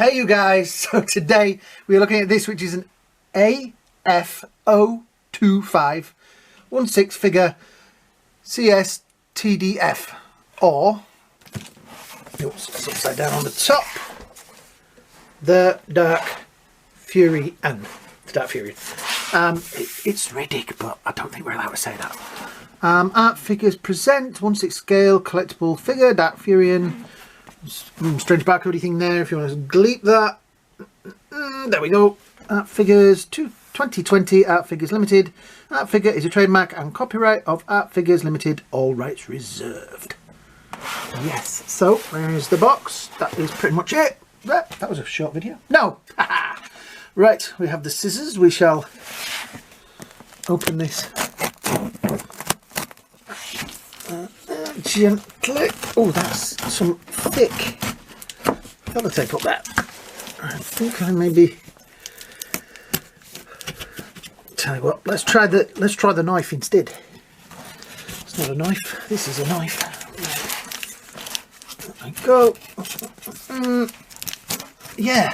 Hey you guys, so today we're looking at this, which is an AF025 16 figure CSTDF, or oops, it's upside down on the top, the darkfuryan. It's Darkfuryan. It's Riddick, but I don't think we're allowed to say that. Art figures present 1/6 scale collectible figure Darkfuryan. Strange barcode thing there if you want to bleep that. There we go. Art figures 2020 Art Figures Limited. Art figure is a trademark and copyright of Art Figures Limited, all rights reserved. Yes, so there's the box. That is pretty much it. That was a short video. No! Right, we have the scissors. We shall open this gently. Oh, that's some thick sellotape up there. I think I maybe tell you what. Let's try the knife instead. It's not a knife. This is a knife. There we go. Yeah.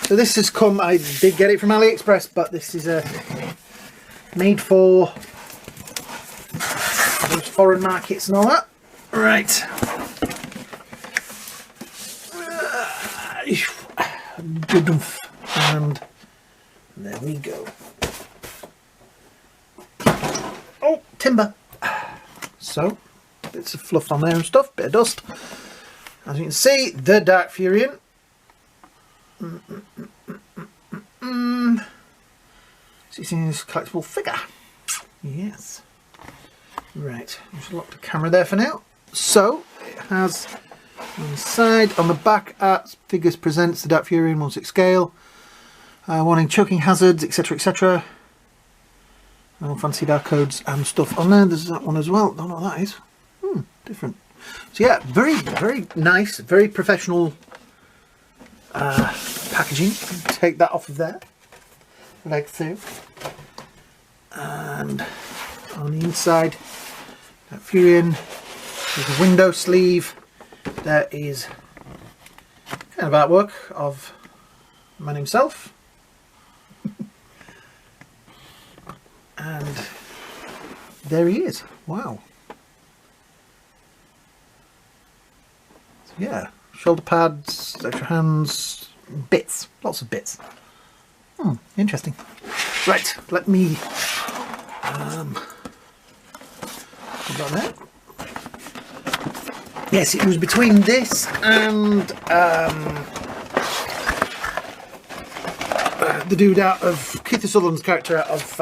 So this has come. I did get it from AliExpress, but this is made for those foreign markets and all that. Right. And there we go. Oh, timber. So, bits of fluff on there and stuff, bit of dust. As you can see, the Darkfuryan. 16-inch collectible figure. Yes. Right, just lock the camera there for now. So, it has on the side, on the back, Art Figures presents the Darkfuryan 1/6 scale. Warning choking hazards, etc, etc. Fancy barcodes and stuff on there. There's that one as well. Don't know what that is. Different. So yeah, very, very nice, very professional packaging. Take that off of there, like so. And on the inside, Furyan, there's a window sleeve. There is kind of artwork of the man himself. And there he is. Wow. So yeah, shoulder pads, extra hands, bits, lots of bits. Interesting. Right, let me put that there. Yes, it was between this and the dude out of Keith Sutherland's character out of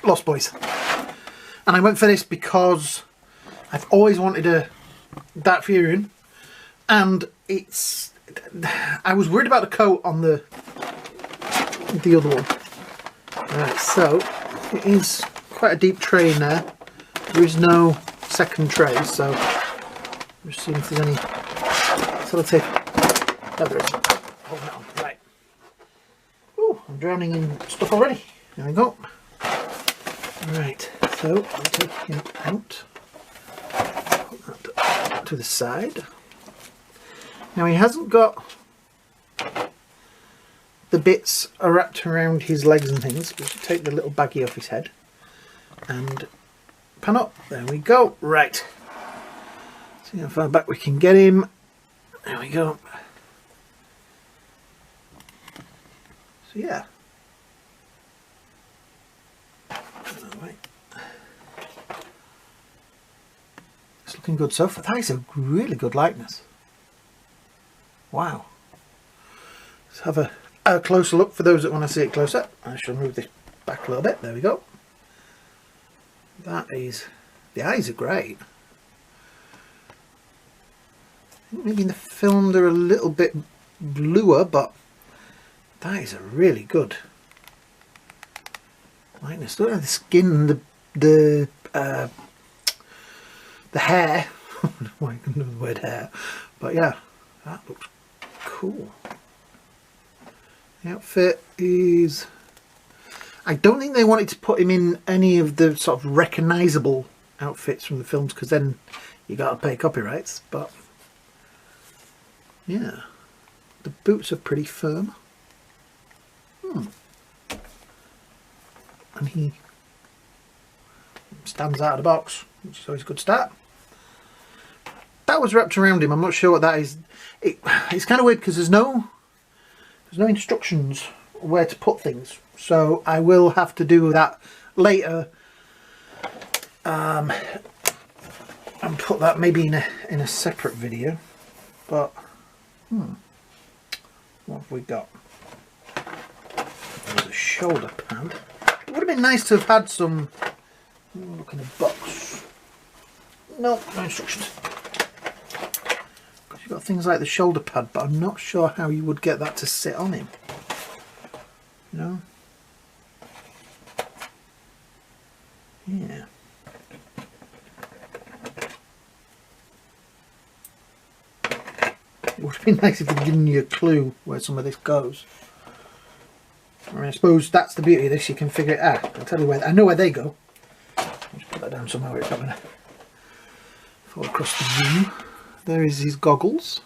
Lost Boys. And I went for this because I've always wanted a Darkfuryan, and it's... I was worried about the coat on the other one. Right, so it is quite a deep tray in there. There is no second tray, so I'm just seeing if there's any sellotape. No, there isn't. Hold that on. Right. Ooh, I'm drowning in stuff already. There we go. Right, so I'll take him out. Put that to the side. Now he hasn't got the bits wrapped around his legs and things. We should take the little baggie off his head and pan up. There we go. Right. See how far back we can get him. There we go. So yeah. It's looking good so far. That is a really good likeness. Wow. Let's have a closer look for those that want to see it closer. I shall move this back a little bit. There we go. That is... the eyes are great. I think maybe in the film they're a little bit bluer, but that is a really good likeness. Look at the skin and the hair. Why I know the word hair, but yeah, that looks cool. The outfit is... I don't think they wanted to put him in any of the sort of recognisable outfits from the films, because then you got to pay copyrights, but yeah, the boots are pretty firm. And he stands out of the box, which is always a good start. That was wrapped around him. I'm not sure what that is. It's kind of weird because there's no instructions where to put things, so I will have to do that later, and put that maybe in a separate video. But what have we got? There's a shoulder pad. It would have been nice to have had some. Look in the box. No instructions. You've got things like the shoulder pad, but I'm not sure how you would get that to sit on him. No. Yeah. It would have been nice if they'd given you a clue where some of this goes. I mean, I suppose that's the beauty of this. You can figure it out. I'll tell you where. I know where they go. I'll just put that down somewhere where it's not going to fall across the room. There is his goggles.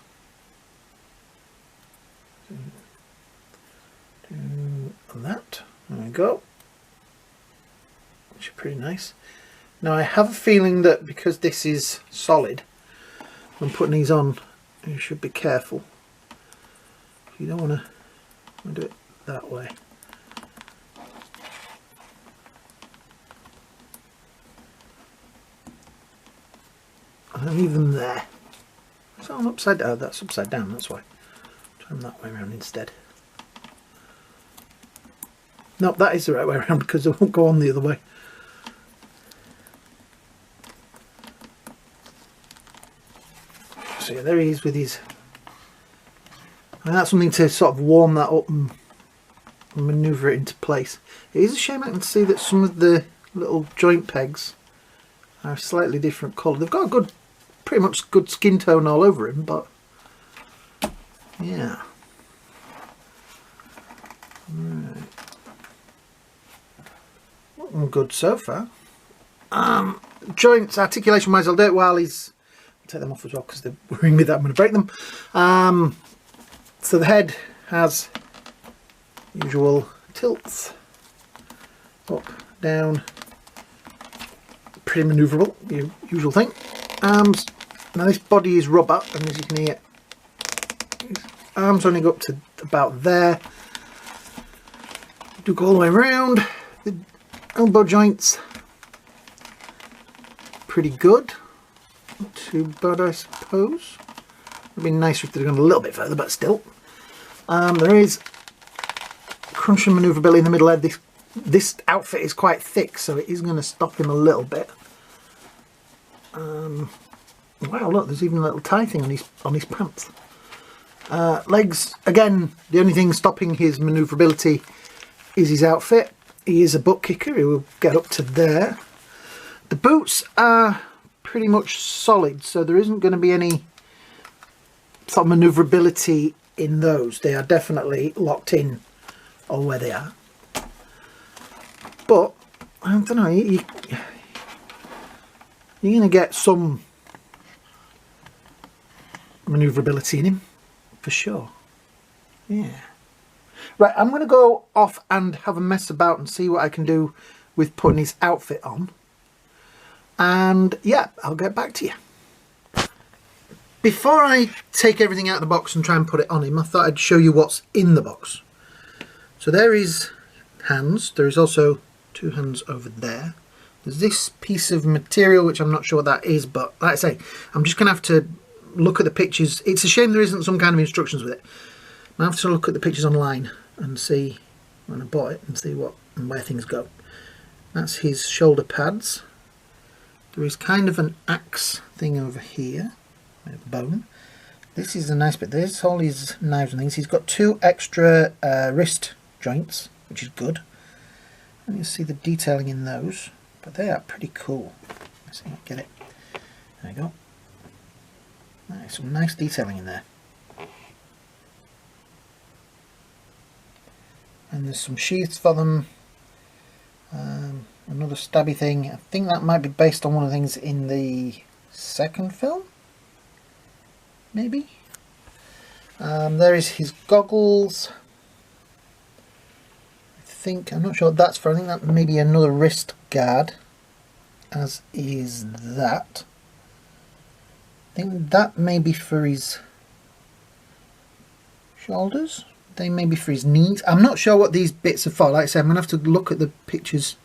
And that. There we go. Which are pretty nice. Now I have a feeling that because this is solid, when putting these on, you should be careful. You don't want to do it that way. And leave them there. So I'm upside down. That's upside down. That's why. Turn that way around instead. No, that is the right way around because it won't go on the other way. So yeah, there he is with his. And that's something to sort of warm that up and manoeuvre it into place. It is a shame I can see that some of the little joint pegs are slightly different colour. They've got a good, pretty much good skin tone all over him, but yeah. Right. Looking good so far. Joints, articulation wise, I'll do it while he's. I'll take them off as well because they're worrying me that I'm going to break them. So the head has usual tilts, up, down, pretty manoeuvrable, usual thing. Arms, now this body is rubber, and as you can hear, his arms only go up to about there. Do go all the way around. The elbow joints, pretty good. Not too bad, I suppose. It'd be nicer if they'd gone a little bit further, but still. There is crunching manoeuvrability in the middle head. This outfit is quite thick, so it is going to stop him a little bit. Wow, look, there's even a little tie thing on his pants. Legs, again, the only thing stopping his manoeuvrability is his outfit. He is a butt kicker, he will get up to there. The boots are pretty much solid, so there isn't going to be any sort of manoeuvrability in those. They are definitely locked in on where they are. But I don't know, you're going to get some manoeuvrability in him for sure. Yeah. Right, I'm going to go off and have a mess about and see what I can do with putting his outfit on. And yeah, I'll get back to you. Before I take everything out of the box and try and put it on him, I thought I'd show you what's in the box. So there is hands. There is also two hands over there. There's this piece of material, which I'm not sure what that is, but like I say, I'm just going to have to look at the pictures. It's a shame there isn't some kind of instructions with it. I have to look at the pictures online and see when I bought it and see what and where things go. That's his shoulder pads. There is kind of an axe thing over here, with a bone. This is a nice bit. There's all his knives and things. He's got two extra wrist joints, which is good. And you see the detailing in those, but they are pretty cool. Let's see if I can get it. There you go. Nice, some nice detailing in there. And there's some sheaths for them. Another stabby thing. I think that might be based on one of the things in the second film, maybe. There is his goggles. I'm not sure what that's for. I think that may be another wrist guard, as is that. I think that may be for his shoulders. They may be for his knees. I'm not sure what these bits are for. Like I said, I'm going to have to look at the pictures.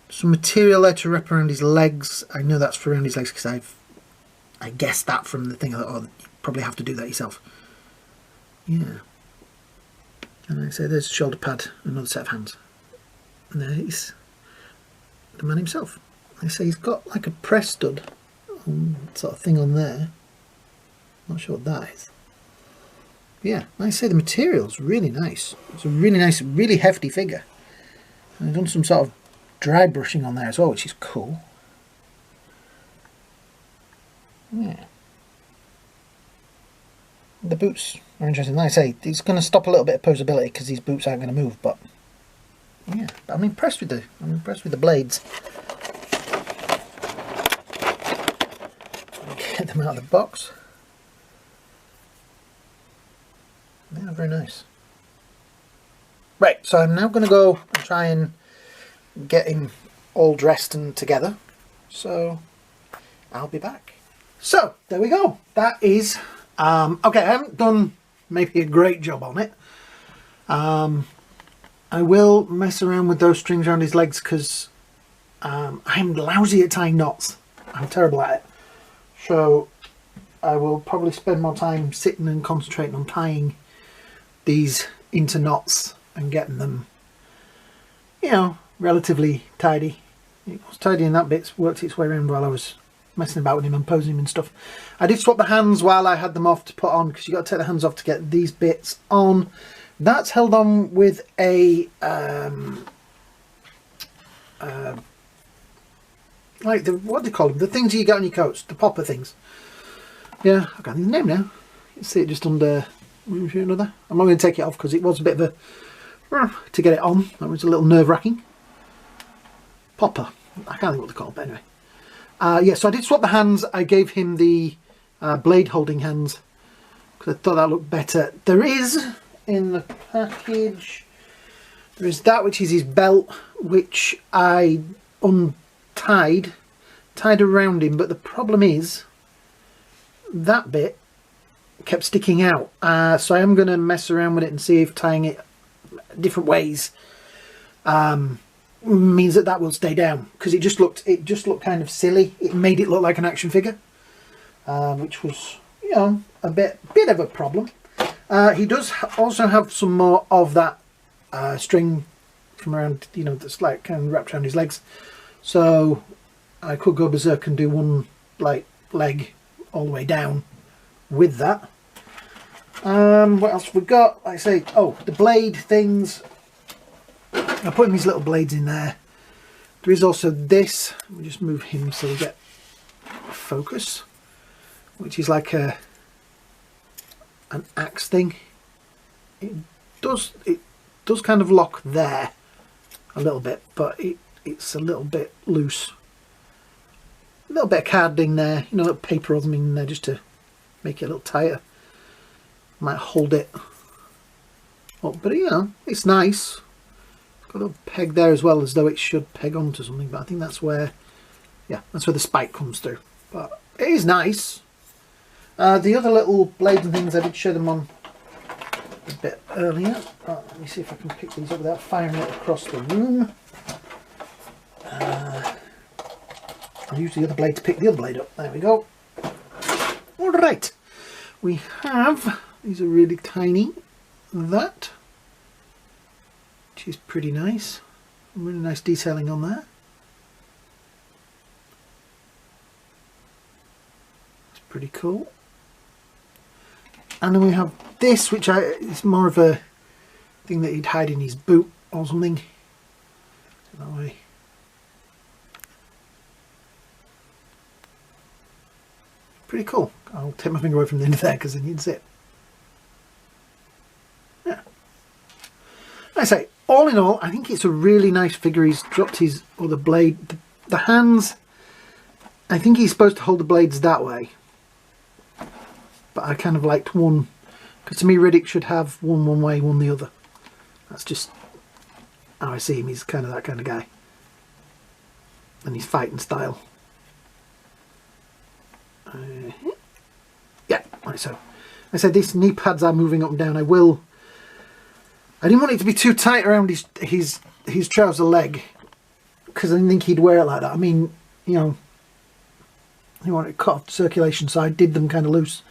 Some material there to wrap around his legs. I know that's for around his legs because I guessed that from the thing. I thought, oh, you probably have to do that yourself. Yeah. And I say there's a shoulder pad, another set of hands. And there is the man himself. I say he's got like a press stud sort of thing on there. Not sure what that is. But yeah, like I say the material's really nice. It's a really nice, really hefty figure. And I've done some sort of dry brushing on there as well, which is cool. Yeah. The boots are interesting. Like I say, it's going to stop a little bit of posability because these boots aren't going to move, but yeah, I'm impressed with the blades. Get them out of the box. Yeah, very nice. Right, so I'm now going to go and try and get him all dressed and together. So I'll be back. So there we go. That is okay. I haven't done maybe a great job on it. I will mess around with those strings around his legs because I'm lousy at tying knots. I'm terrible at it. So I will probably spend more time sitting and concentrating on tying these into knots and getting them, you know, relatively tidy. It was tidy and that bit's worked its way around while I was messing about with him and posing him and stuff. I did swap the hands while I had them off to put on because you got to take the hands off to get these bits on. That's held on with a like the, what do you call them? The things you get on your coats, the popper things. Yeah, I can't think of the name now. You see it just under another. I'm not going to take it off because it was a bit of a to get it on. That was a little nerve-wracking. Popper. I can't think what they're called, but anyway. Yeah, so I did swap the hands. I gave him the blade holding hands because I thought that looked better. There is in the package, there is that which is his belt, which I tied around him, but the problem is that bit kept sticking out. So I am going to mess around with it and see if tying it different ways means that will stay down, because it just looked kind of silly. It made it look like an action figure, which was, you know, a bit of a problem. He does also have some more of that string from around, you know, that's like kind of wrapped around his legs, so I could go berserk and do one like leg all the way down with that. What else have we got? Like I say, oh, the blade things. I put these little blades in there. There is also this. Let me just move him so we get focus, which is like an axe thing. It does kind of lock there a little bit, but it's a little bit loose. A little bit of carding there, you know, a little paper or something in there just to make it a little tighter. Might hold it up, but you know, it's nice. Got a little peg there as well, as though it should peg onto something, but I think that's where, yeah, that's where the spike comes through. But it is nice. The other little blades and things, I did show them on a bit earlier. Let me see if I can pick these up without firing it across the room. I'll use the other blade to pick the other blade up. There we go. Alright, we have, these are really tiny, that, which is pretty nice. Really nice detailing on there. It's pretty cool. And then we have this, which is more of a thing that he'd hide in his boot or something. That way. Pretty cool. I'll take my finger away from the end of there because I need to see it. Yeah. I say, all in all, I think it's a really nice figure. He's dropped his other blade. The hands, I think he's supposed to hold the blades that way. But I kind of liked one Because to me, Riddick should have one way, one the other. That's just how I see him. He's kind of that kind of guy. And his fighting style. Yeah, right, so I said these knee pads are moving up and down. I didn't want it to be too tight around his trouser leg, because I didn't think he'd wear it like that. I mean, you know, you want it cut off circulation, so I did them kind of loose.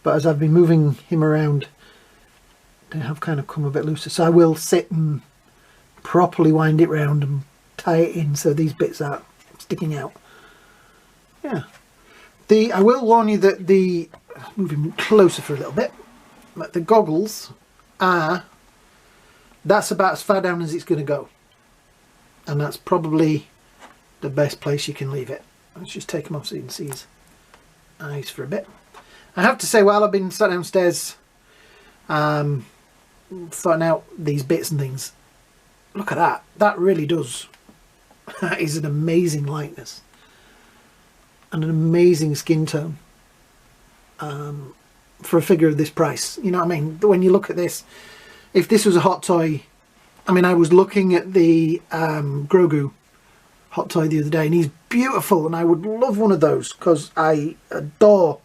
But as I've been moving him around, they have kind of come a bit looser. So I will sit and properly wind it round and tie it in so these bits are sticking out. Yeah. I will warn you that moving closer for a little bit, but the goggles that's about as far down as it's going to go. And that's probably the best place you can leave it. Let's just take them off so you can see his eyes for a bit. I have to say, while I've been sat downstairs sorting out these bits and things, look at that. That really does. That is an amazing lightness. And an amazing skin tone. For a figure of this price. You know what I mean? When you look at this, if this was a hot toy, I mean, I was looking at the Grogu hot toy the other day, and he's beautiful, and I would love one of those because I adore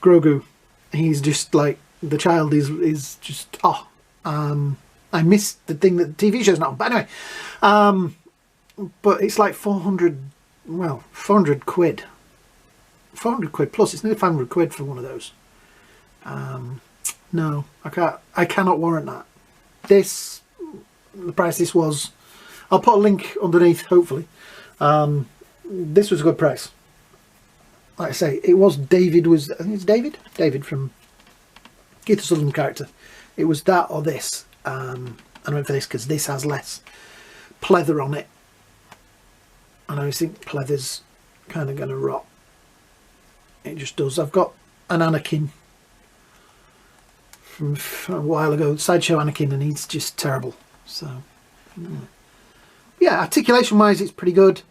Grogu. He's just like, the child is just, oh, I missed the thing that the TV show's not on, but anyway, but it's like 400 quid. 400 quid plus, it's nearly 500 quid for one of those. No, I cannot warrant that. The price this was, I'll put a link underneath, hopefully. This was a good price. Like I say, it was David, I think it's David from Keith Sutherland character. It was that or this. I went for this because this has less pleather on it. And I always think pleather's kind of going to rot. It just does. I've got an Anakin from a while ago, Sideshow Anakin, and he's just terrible. So, yeah, articulation wise, it's pretty good.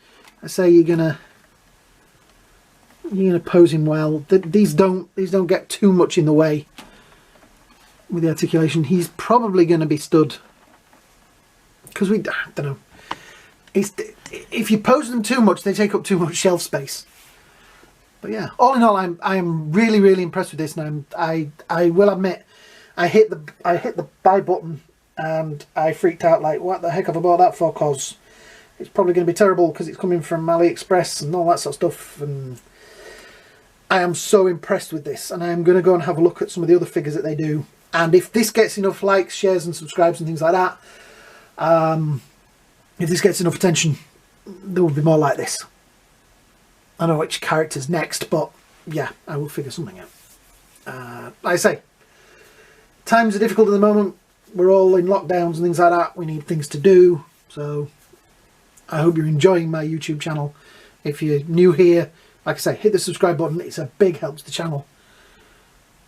I say you're gonna pose him well. These don't get too much in the way with the articulation. He's probably going to be stood because I don't know. If you pose them too much, they take up too much shelf space. But yeah, all in all, I am really impressed with this, and I will admit, I hit the buy button and I freaked out, like, what the heck have I bought that for? Because it's probably going to be terrible because it's coming from AliExpress and all that sort of stuff. And I am so impressed with this, and I am going to go and have a look at some of the other figures that they do. And if this gets enough likes, shares and subscribes and things like that, if this gets enough attention, there will be more like this. I don't know which character's next, but yeah, I will figure something out. Like I say, times are difficult at the moment. We're all in lockdowns and things like that. We need things to do. So I hope you're enjoying my YouTube channel. If you're new here, like I say, hit the subscribe button. It's a big help to the channel.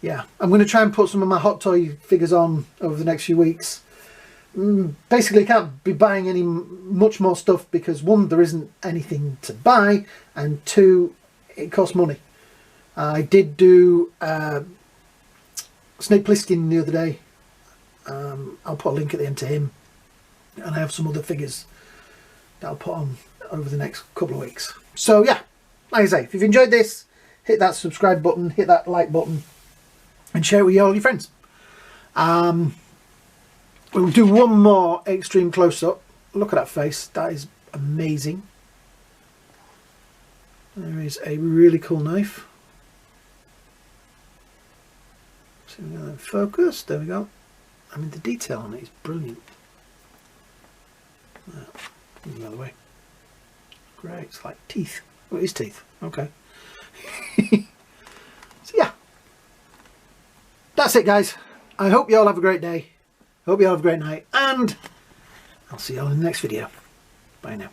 Yeah, I'm going to try and put some of my hot toy figures on over the next few weeks. Basically, I can't be buying much more stuff because, one, there isn't anything to buy, and two, it costs money. I did do Snake Plissken the other day. I'll put a link at the end to him, and I have some other figures that I'll put on over the next couple of weeks. So yeah, like I say, if you've enjoyed this, hit that subscribe button, hit that like button, and share it with all your friends. We'll do one more extreme close-up. Look at that face. That is amazing. There is a really cool knife. So we're going to focus. There we go. I mean, the detail on it is brilliant. Move the other way. Great. It's like teeth. Oh, it is teeth. Okay. So yeah. That's it, guys. I hope you all have a great day. Hope you all have a great night, and I'll see you all in the next video. Bye now.